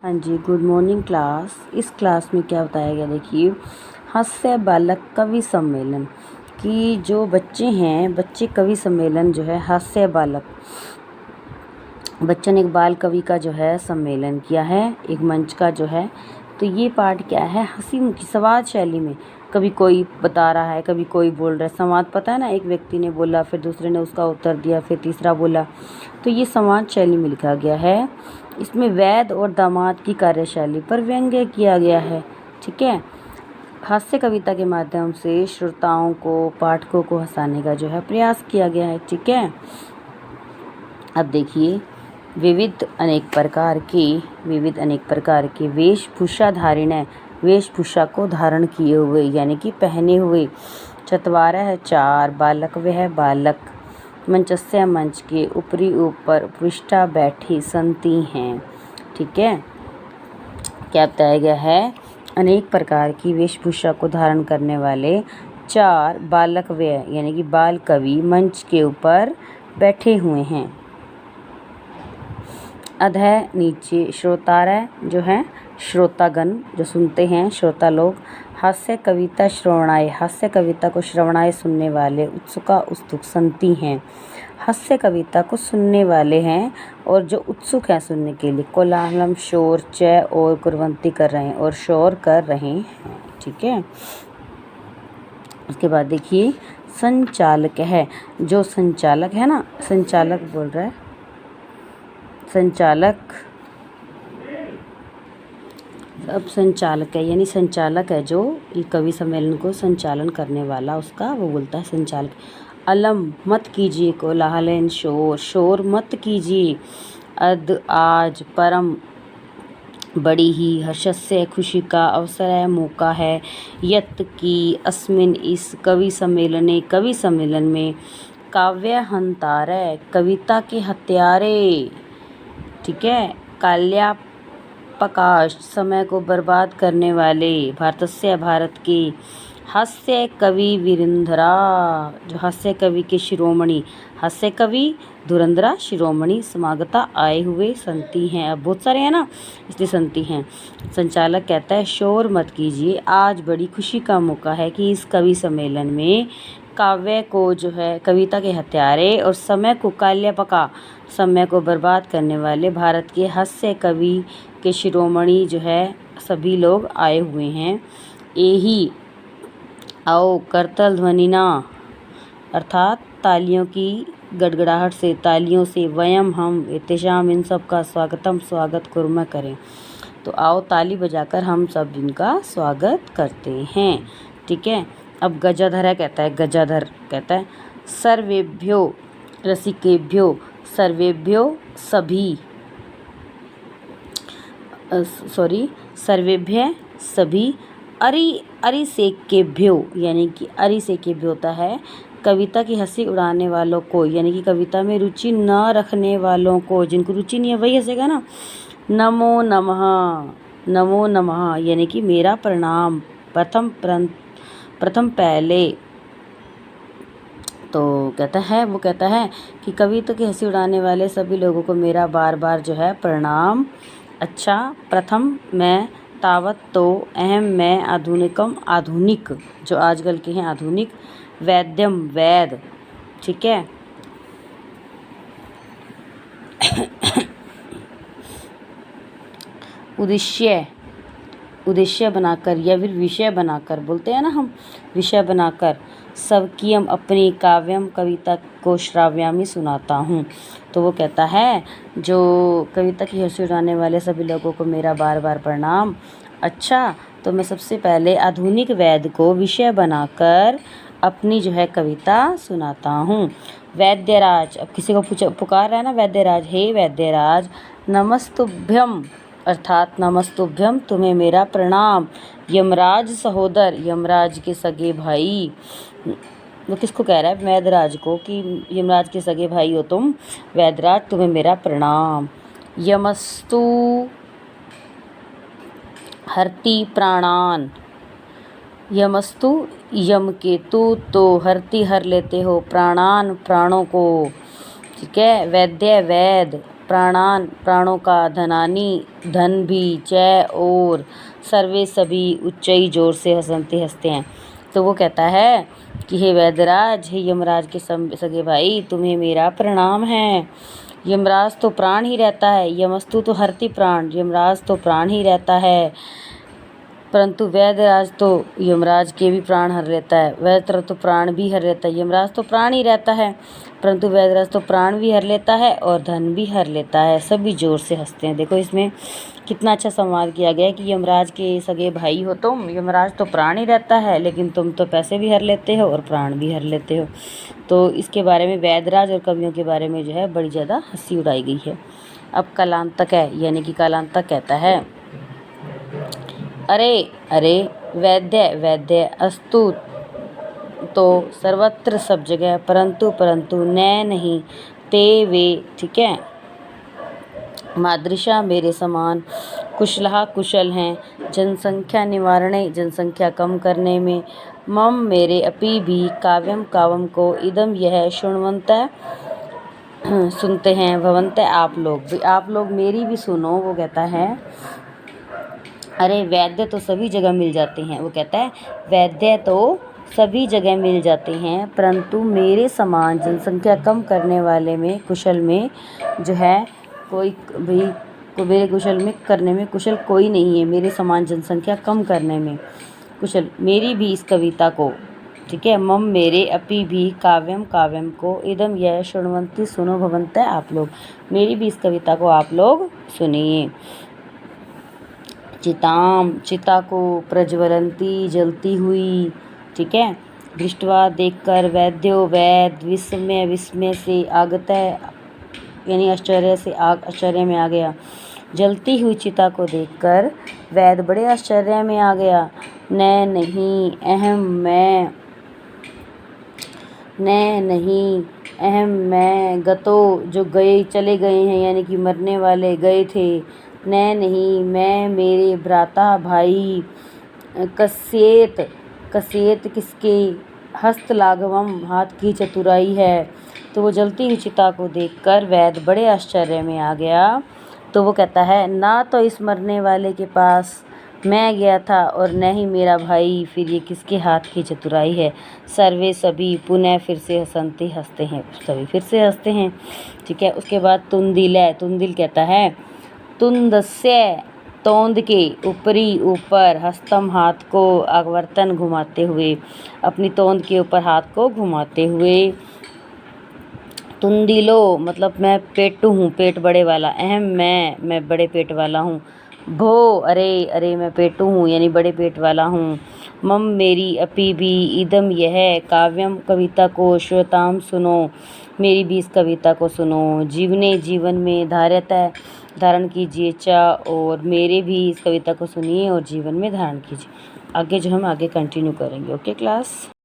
हाँ जी, good morning class. इस class में क्या बताया गया, देखिए हास्य बालक कवि सम्मेलन कि जो बच्चे हैं, बच्चे कवि सम्मेलन जो है हास्य बालक बच्चों ने एक बाल कवि का जो है सम्मेलन किया है, एक मंच का जो है। तो ये पाठ क्या है, हंसी मुखी संवाद शैली में, कभी कोई बता रहा है, कभी कोई बोल रहा है। संवाद पता है ना, एक व्यक्ति ने बोला, फिर दूसरे ने उसका उत्तर दिया, फिर तीसरा बोला। तो ये संवाद शैली में लिखा गया है। इसमें वैद और दामाद की कार्यशैली पर व्यंग्य किया गया है। ठीक है, हास्य कविता के माध्यम से श्रोताओं को, पाठकों को हंसाने का जो है प्रयास किया गया है। ठीक है, अब देखिए विविध अनेक प्रकार के वेशभूषाधारिणय, वेशभूषा को धारण किए हुए यानी कि पहने हुए, चत्वारः चार, बालक वह बालक, मंचस्य मंच के ऊपरी ऊपर पृष्ठा बैठी संति हैं। ठीक है, क्या बताया गया है, अनेक प्रकार की वेशभूषा को धारण करने वाले चार बालक वह यानी कि बाल कवि मंच के ऊपर बैठे हुए हैं। अधः नीचे, श्रोतारः जो हैं श्रोतागण जो सुनते हैं, श्रोता लोग, हास्य कविता श्रवणाय, हास्य कविता को श्रवणाय सुनने वाले, उत्सुका उत्सुक संति हैं, हास्य कविता को सुनने वाले हैं और जो उत्सुक हैं सुनने के लिए। कोलाहलम शोर, चय और कुर्वंती कर रहे हैं और शोर कर रहे हैं। ठीक है, उसके बाद देखिए संचालक है, जो संचालक है ना, संचालक बोल रहा है, संचालक, अब संचालक है यानी संचालक है जो ये कवि सम्मेलन को संचालन करने वाला, उसका वो बोलता है संचालक। अलम मत कीजिए, कोलाहलन शोर, शोर मत कीजिए। अद आज, परम बड़ी ही, हर्षस्य खुशी का अवसर है, मौका है। यत की, अस्मिन इस, कवि सम्मेलने कवि सम्मेलन में, काव्य हंतारय कविता के हत्यारे। ठीक है, काल्यापकाश समय को बर्बाद करने वाले, भारतस्य भारत के, हास्य कवि वीरेंद्रा जो हास्य कवि के शिरोमणि, हास्य कवि धुरंधरा शिरोमणि समागता आए हुए संति हैं। अब बहुत सारे हैं ना, इसलिए संति हैं। संचालक कहता है शोर मत कीजिए, आज बड़ी खुशी का मौका है कि इस कवि सम्मेलन में काव्य को जो है कविता के हत्यारे और समय को, काल्यापका समय को बर्बाद करने वाले भारत के हास्य कवि के शिरोमणि जो है सभी लोग आए हुए हैं। यही आओ करतल ध्वनिना अर्थात तालियों की गड़गड़ाहट से, तालियों से, वयम हम, इत्तेशाम इन सब का स्वागतम स्वागत कुर्म करें। तो आओ ताली बजाकर हम सब इनका स्वागत करते हैं। ठीक है, अब गजाधर कहता है, गजाधर कहता है सर्वेभ्यो रसिकेभ्यो, सर्वेभ्यो सभी, सर्वेभ्य सभी, अरिसेकेभ्यो यानी कि अरिसेकेभ्यो होता है कविता की हंसी उड़ाने वालों को, यानी कि कविता में रुचि न रखने वालों को, जिनको रुचि नहीं है वही हंसेगा ना। नमो नमः, नमो नमः यानी कि मेरा प्रणाम, प्रथम पहले। तो कहता है, वो कहता है कि कविता की हंसी उड़ाने वाले सभी लोगों को मेरा बार बार जो है प्रणाम। अच्छा, प्रथम मैं, तावत तो, अहम मैं, आधुनिकम आधुनिक जो आजकल के हैं आधुनिक, वैद्यम वैद। ठीक है, उद्देश्य बनाकर या फिर विषय बनाकर, बोलते हैं ना हम, विषय बनाकर, सबकीयम अपनी, काव्यम कविता को श्राव्यामी सुनाता हूँ। तो वो कहता है जो कविता की हंसी उड़ाने वाले सभी लोगों को मेरा बार बार प्रणाम। अच्छा, तो मैं सबसे पहले आधुनिक वेद को विषय बनाकर अपनी जो है कविता सुनाता हूँ। वैद्यराज, अब किसी को पुकार रहा है ना, वैद्यराज, हे वैद्यराज, नमस्तुभ्यम अर्थात नमस्तुभ्यम तुम्हें मेरा प्रणाम। यमराज सहोदर, यमराज के सगे भाई, वो किसको कह रहा है, वैद्यराज को, कि यमराज के सगे भाई हो तुम, वैद्यराज तुम्हें मेरा प्रणाम। यमस्तु हरति प्राणान, यमस्तु यम के तू तो हरति हर लेते हो, प्राणान प्राणों को। ठीक है, वैद्य वैद, प्राणान प्राणों का, धनानी धन भी, च और, सर्वे सभी, उच्चई जोर से हंसते हंसते हैं। तो वो कहता है कि हे वैद्यराज, हे यमराज के सगे भाई, तुम्हें मेरा प्रणाम है। यमराज तो प्राण ही रहता है, यमस्तु तो हरति प्राण, यमराज तो प्राण ही रहता है, परंतु वैद्यराज तो यमराज के भी प्राण हर लेता है। वैद्य तो प्राण भी हर लेता है, यमराज तो प्राण ही रहता है, परंतु वैद्यराज तो प्राण भी हर लेता है और धन भी हर लेता है। सभी जोर से हंसते हैं। देखो इसमें कितना अच्छा संवाद किया गया है कि यमराज के सगे भाई हो तुम, यमराज तो प्राण ही रहता है, लेकिन तुम तो पैसे भी हर लेते हो और प्राण भी हर लेते हो। तो इसके बारे में वैद्यराज और कवियों के बारे में जो है बड़ी ज़्यादा हंसी उड़ाई गई है। अब कालांतक है, यानी कि कालांतक कहता है, अरे अरे वैद्य वैद्य, अस्तु तो सर्वत्र सब जगह, परंतु परंतु न नहीं, ते वे, ठीक है, मादृशा मेरे समान, कुशलहा कुशल हैं, जनसंख्या निवारणे, जनसंख्या कम करने में, मम मेरे अपि भी, काव्यम काव्यम को, इदम यह, शृण्वन्तः सुनते हैं, भवन्तः आप लोग मेरी भी सुनो। वो कहता है अरे वैद्य तो सभी जगह मिल जाते हैं, वो कहता है वैद्य तो सभी जगह मिल जाते हैं, परंतु मेरे समान जनसंख्या कम करने वाले में, कुशल में जो है कोई भी, मेरे कुशल में करने में कुशल कोई नहीं है, मेरे समान जनसंख्या कम करने में कुशल। मेरी भी इस कविता को, ठीक है, मम मेरे अपि भी, काव्यम काव्यम को, इदम यह, शृण्वन्ति सुनो, भवन्तः आप लोग, मेरी भी इस कविता को आप लोग सुनिए। चिताम, चिता को, प्रज्वलंती, जलती हुई, ठीक है, दृष्टवा देखकर, वैद्यो वैद, विस्मय विस्मय से, आगतः यानी आश्चर्य से, आश्चर्य में आ गया। जलती हुई चिता को देखकर वैद बड़े आश्चर्य में आ गया। न नहीं अहम मैं, न नहीं अहम मैं, गतो जो गए चले गए हैं, यानी कि मरने वाले गए थे, न नहीं मैं मेरे भ्राता भाई, कस्येत कस्येत किसके, हस्त लाघवम हाथ की चतुराई है। तो वो जलती हुई चिता को देखकर वैद बड़े आश्चर्य में आ गया। तो वो कहता है ना तो इस मरने वाले के पास मैं गया था और न ही मेरा भाई, फिर ये किसके हाथ की चतुराई है। सर्वे सभी पुनः फिर से हंसते हंसते हैं, सभी फिर से हंसते हैं, ठीक है। उसके बाद तुंदिल है, तुंदिल कहता है तुंदस्य, तोंद के, ऊपरी ऊपर, हस्तम हाथ को, आवर्तन घुमाते हुए, अपनी तोंद के ऊपर हाथ को घुमाते हुए। तुंदिलो मतलब मैं पेटू हूँ, पेट बड़े वाला, अहम मैं बड़े पेट वाला हूँ, भो अरे अरे मैं पेटू हूँ यानी बड़े पेट वाला हूँ, मम मेरी, अपि भी, इदम यह, काव्यम कविता को, श्रोताम सुनो, मेरी भी इस कविता को सुनो, जीवने जीवन में, धार्यतः धारण कीजिए, चा और मेरे भी इस कविता को सुनिए और जीवन में धारण कीजिए। आगे जो हम आगे कंटिन्यू करेंगे। Okay class.